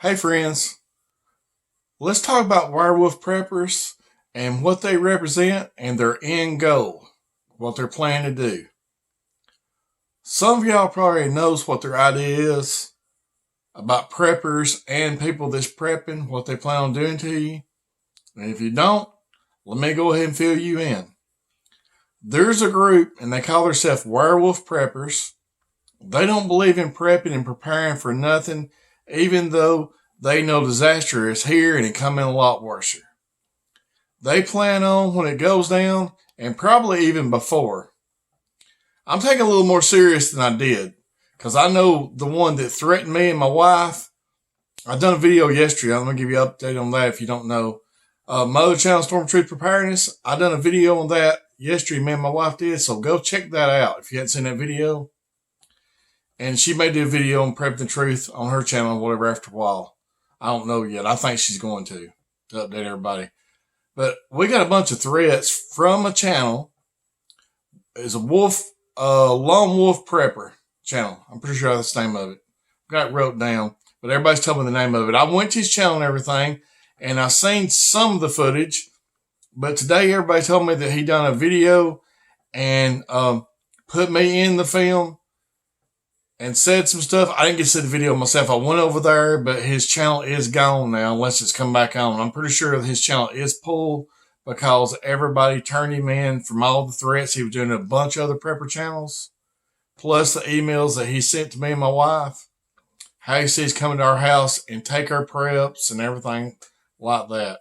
Hey friends, let's talk about werewolf preppers and what they represent and their end goal, what they're planning to do. Some of y'all probably knows what their idea is about preppers and people that's prepping, what they plan on doing to you. And if you don't, let me go ahead and fill you in. There's a group and they call themselves werewolf preppers. They don't believe in prepping and preparing for nothing, even though they know disaster is here and it coming a lot worse. They plan on when it goes down and probably even before. I'm taking a little more serious than I did because I know the one that threatened me and my wife. I done a video yesterday. I'm going to give you an update on that if you don't know. My other channel, Storm Truth Preparedness, I done a video on that yesterday. Me and my wife did. So go check that out if you hadn't seen that video. And she may do a video on Prep the Truth on her channel or whatever after a while. I don't know yet. I think she's going to update everybody. But we got a bunch of threats from a channel. It's a lone wolf prepper channel. I'm pretty sure that's the name of it. Got it wrote down, but everybody's telling me the name of it. I went to his channel and everything, and I seen some of the footage. But today everybody told me that he done a video and put me in the film and said some stuff. I didn't get to see the video myself. I went over there, but his channel is gone now unless it's come back on. I'm pretty sure that his channel is pulled because everybody turned him in from all the threats. He was doing a bunch of other prepper channels, plus the emails that he sent to me and my wife. How he says coming to our house and take our preps and everything like that.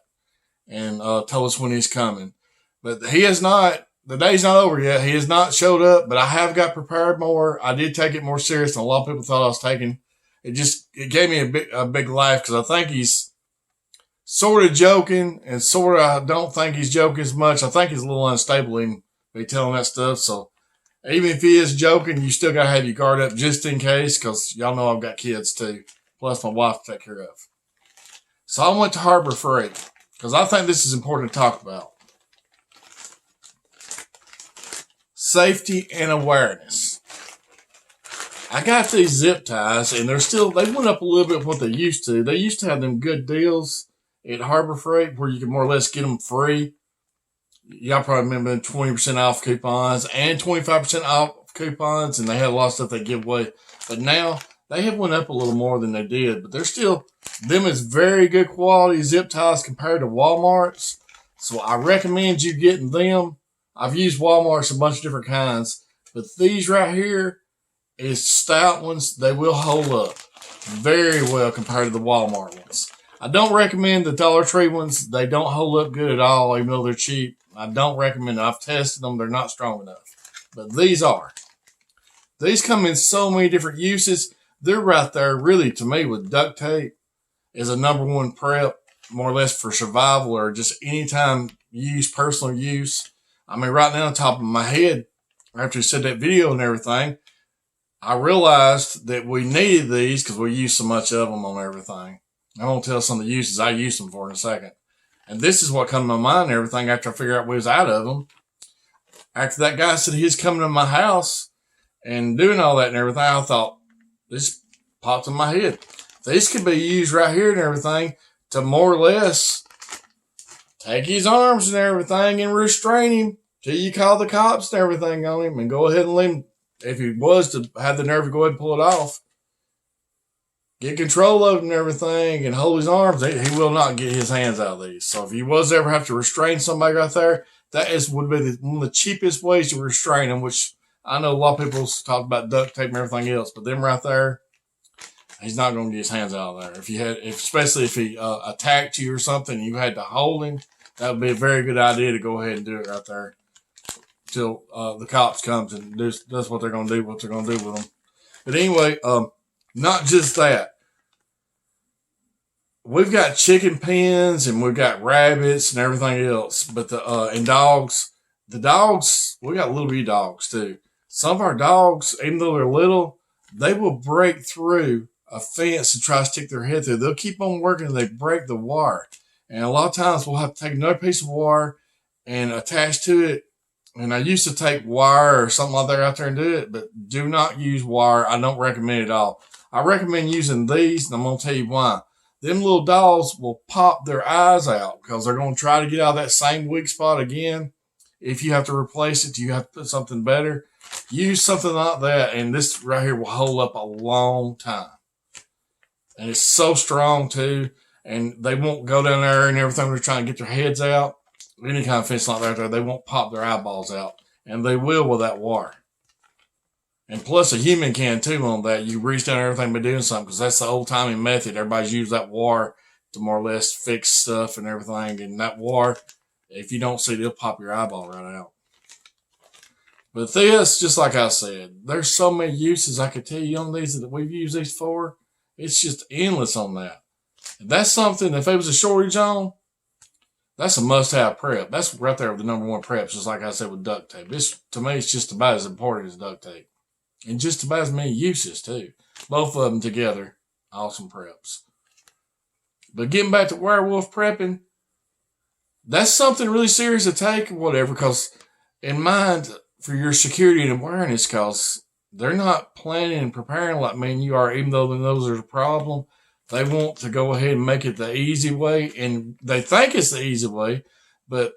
And told us when he's coming. But he has not. The day's not over yet. He has not showed up, but I have got prepared more. I did take it more serious than a lot of people thought I was taking. It gave me a big laugh because I think he's sort of joking and sort of, I don't think he's joking as much. I think he's a little unstable in be telling that stuff. So even if he is joking, you still got to have your guard up just in case because y'all know I've got kids too, plus my wife to take care of. So I went to Harbor Freight because I think this is important to talk about. Safety and awareness. I got these zip ties and they went up a little bit what they used to. They used to have them good deals at Harbor Freight where you could more or less get them free. Y'all probably remember 20% off coupons and 25% off coupons, and they had a lot of stuff they give away. But now they have went up a little more than they did, but they're still, them is very good quality zip ties compared to Walmart's. So I recommend you getting them. I've used Walmart's a bunch of different kinds, but these right here is stout ones. They will hold up very well compared to the Walmart ones. I don't recommend the Dollar Tree ones. They don't hold up good at all, even though they're cheap. I don't recommend them. I've tested them. They're not strong enough, but these are. These come in so many different uses. They're right there really to me with duct tape is a number one prep, more or less for survival or just anytime use, personal use. I mean, right now on top of my head, after I said that video and everything, I realized that we needed these because we use so much of them on everything. I'm going to tell some of the uses I use them for in a second. And this is what come to my mind and everything after I figure out we was out of them. After that guy said he's coming to my house and doing all that and everything, I thought, this popped in my head. This could be used right here and everything to more or less take his arms and everything and restrain him till you call the cops and everything on him and go ahead and let him, if he was to have the nerve to go ahead and pull it off, get control of him and everything and hold his arms. He will not get his hands out of these. So if he was to ever have to restrain somebody right there, would be one of the cheapest ways to restrain him, which I know a lot of people talk about duct tape and everything else, but them right there, he's not going to get his hands out of there. Especially if he attacked you or something, you had to hold him. That would be a very good idea to go ahead and do it right there till the cops comes and that's what they're going to do. What they're going to do with them. But anyway, not just that. We've got chicken pens and we've got rabbits and everything else. But and dogs. The dogs, we got little bitty dogs too. Some of our dogs, even though they're little, they will break through a fence and try to stick their head through. They'll keep on working until they break the wire. And a lot of times we'll have to take another piece of wire and attach to it. And I used to take wire or something like that out there and do it, but do not use wire. I don't recommend it at all. I recommend using these, and I'm going to tell you why. them little dolls will pop their eyes out because they're going to try to get out of that same weak spot again. If you have to replace it, you have to put something better. Use something like that, and this right here will hold up a long time. And it's so strong too, and they won't go down there and everything. They're trying to get their heads out. Any kind of fence like that, they won't pop their eyeballs out, and they will with that wire. And plus, a human can too on that. You reach down everything by doing something, because that's the old timey method. Everybody's used that wire to more or less fix stuff and everything. And that wire, if you don't see it, it'll pop your eyeball right out. But this, just like I said, there's so many uses I could tell you on these that we've used these for. It's just endless on that. And that's something, if it was a shortage on, that's a must-have prep. That's right there with the number one prep, just like I said with duct tape. To me, it's just about as important as duct tape. And just about as many uses, too. Both of them together, awesome preps. But getting back to werewolf prepping, that's something really serious to take or whatever, because in mind for your security and awareness, because they're not planning and preparing like me and you are, even though they know there's a problem. They want to go ahead and make it the easy way, and they think it's the easy way, but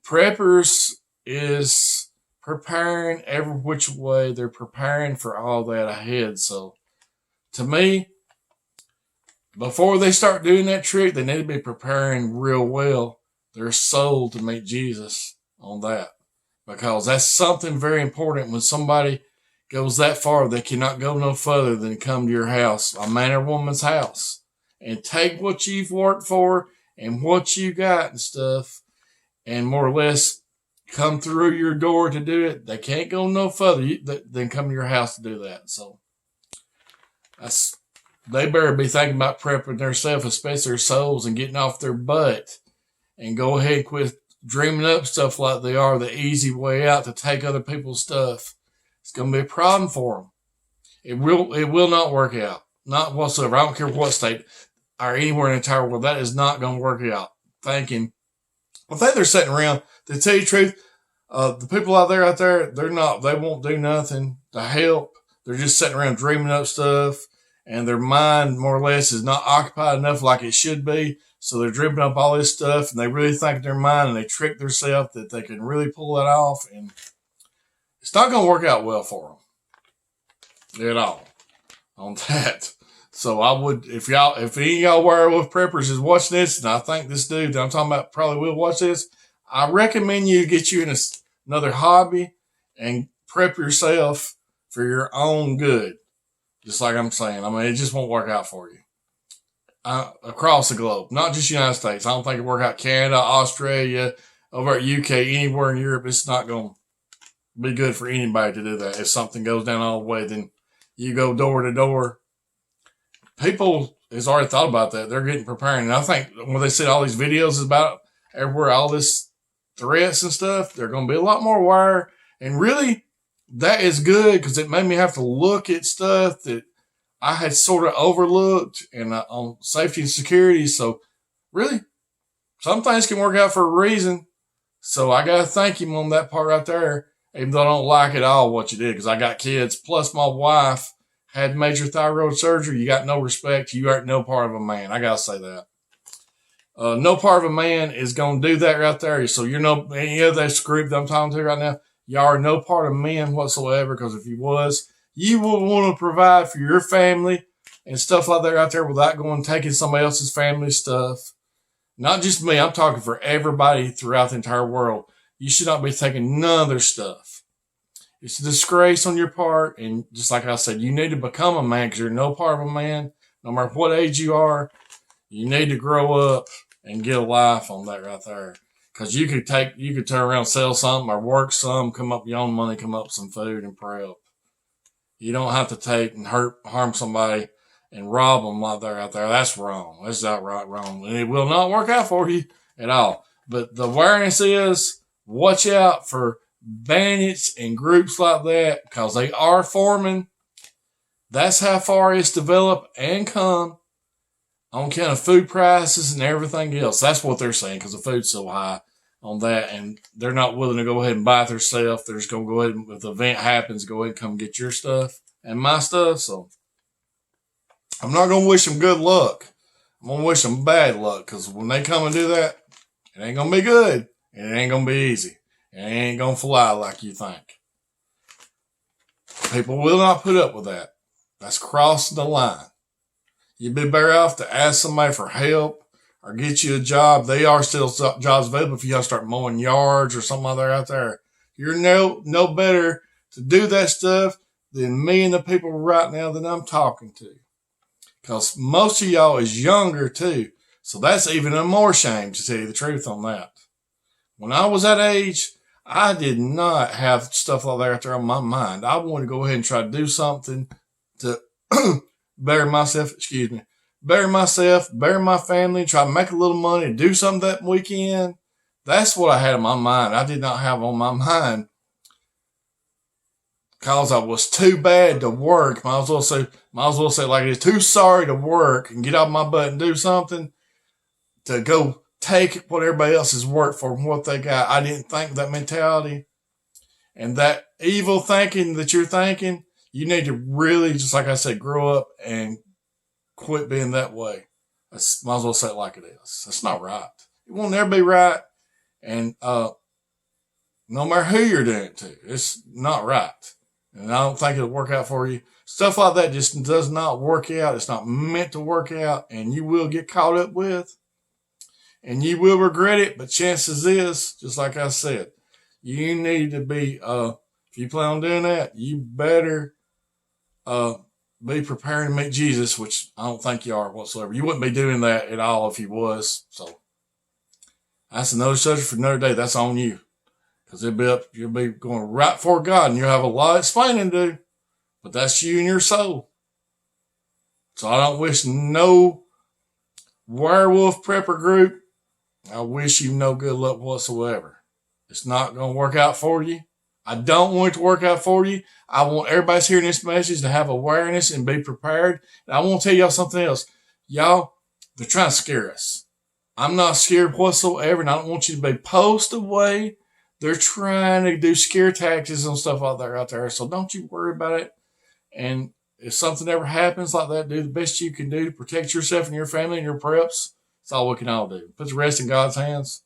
preppers is preparing every which way. They're preparing for all that ahead. So to me, before they start doing that trick, they need to be preparing real well their soul to meet Jesus on that, because that's something very important. When somebody goes that far, they cannot go no further than come to your house, a man or woman's house, and take what you've worked for and what you got and stuff, and more or less come through your door to do it. They can't go no further than come to your house to do that. So they better be thinking about prepping themselves, especially their souls, and getting off their butt and go ahead and quit dreaming up stuff like they are the easy way out to take other people's stuff. It's going to be a problem for them. It will not work out. Not whatsoever. I don't care what state or anywhere in the entire world. That is not going to work out. I think they're sitting around. To tell you the truth, the people out there, they won't do nothing to help. They're just sitting around dreaming up stuff, and their mind more or less is not occupied enough like it should be. So they're dreaming up all this stuff, and they really think in their mind, and they trick themselves that they can really pull that off, and it's not going to work out well for them at all on that. So I would, if any of y'all werewolf preppers is watching this, and I think this dude that I'm talking about probably will watch this, I recommend you get you in another hobby and prep yourself for your own good. Just like I'm saying. I mean, it just won't work out for you. Across the globe, not just the United States. I don't think it'll work out Canada, Australia, over at UK, anywhere in Europe. It's not going to be good for anybody to do that. If something goes down all the way, then you go door to door. People has already thought about that. They're getting preparing. And I think when they see all these videos about everywhere, all this threats and stuff, they're going to be a lot more aware. And really, that is good, because it made me have to look at stuff that I had sort of overlooked and on safety and security. So really, some things can work out for a reason. So I got to thank him on that part right there, even though I don't like it all what you did, because I got kids, plus my wife had major thyroid surgery. You got no respect. You aren't no part of a man. I got to say that. No part of a man is going to do that right there. So you're any of this group that I'm talking to right now, y'all are no part of men whatsoever, because if you was, you will want to provide for your family and stuff like that right there without going and taking somebody else's family stuff. Not just me. I'm talking for everybody throughout the entire world. You should not be taking none of their stuff. It's a disgrace on your part. And just like I said, you need to become a man, because you're no part of a man. No matter what age you are, you need to grow up and get a life on that right there. Because you could turn around and sell something or work some, come up with your own money, come up with some food and prep. You don't have to take and harm somebody and rob them like they're out there. That's wrong. That's outright wrong. And it will not work out for you at all. But the awareness is, watch out for bandits and groups like that, because they are forming. That's how far it's developed and come on account of food prices and everything else. That's what they're saying, because the food's so high on that, and they're not willing to go ahead and buy it themselves. They're just going to go ahead and, if the event happens, go ahead and come get your stuff and my stuff. So I'm not going to wish them good luck I'm going to wish them bad luck, because when they come and do that, it ain't going to be good. And it ain't going to be easy. And it ain't going to fly like you think. People will not put up with that. That's crossing the line. You'd be better off to ask somebody for help or get you a job. They are still jobs available if you got to start mowing yards or something like that out there. You're no better to do that stuff than me and the people right now that I'm talking to. Because most of y'all is younger too. So that's even a more shame, to tell you the truth on that. When I was that age, I did not have stuff like that out there on my mind. I wanted to go ahead and try to do something to better myself, better my family, try to make a little money, do something that weekend. That's what I had in my mind. I did not have on my mind because I was too bad to work. Might as well say like it is, too sorry to work and get off my butt and do something to go take what everybody else has worked for and what they got. I didn't think that mentality and that evil thinking that you're thinking. You need to really, just like I said, grow up and quit being that way. Might as well say it like it is. That's not right. It won't never be right. And no matter who you're doing it to, it's not right. And I don't think it'll work out for you. Stuff like that just does not work out. It's not meant to work out, and you will get caught up with, and you will regret it. But chances is, just like I said, you need to be, if you plan on doing that, you better be preparing to meet Jesus, which I don't think you are whatsoever. You wouldn't be doing that at all if you was. So that's another subject for another day. That's on you. Because you'll be going right for God, and you'll have a lot of explaining to do. But that's you and your soul. So I don't wish no werewolf prepper group, I wish you no good luck whatsoever. It's not going to work out for you. I don't want it to work out for you. I want everybody hearing this message to have awareness and be prepared. And I want to tell y'all something else. Y'all, they're trying to scare us. I'm not scared whatsoever, and I don't want you to be post away. They're trying to do scare tactics and stuff out there. So don't you worry about it. And if something ever happens like that, do the best you can do to protect yourself and your family and your preps. That's all we can all do. Put the rest in God's hands.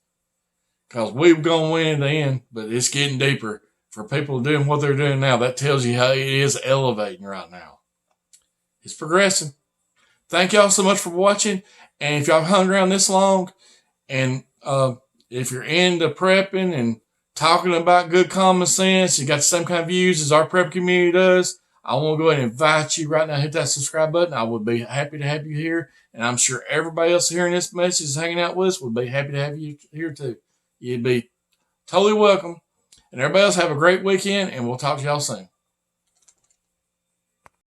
Because we're going to win in the end, but it's getting deeper. For people doing what they're doing now, that tells you how it is elevating right now. It's progressing. Thank y'all so much for watching. And if y'all hung around this long, and if you're into prepping and talking about good common sense, you got the same kind of views as our prep community does, I want to go ahead and invite you right now. Hit that subscribe button. I would be happy to have you here. And I'm sure everybody else hearing this message, hanging out with us, would be happy to have you here too. You'd be totally welcome. And everybody else have a great weekend, and we'll talk to y'all soon.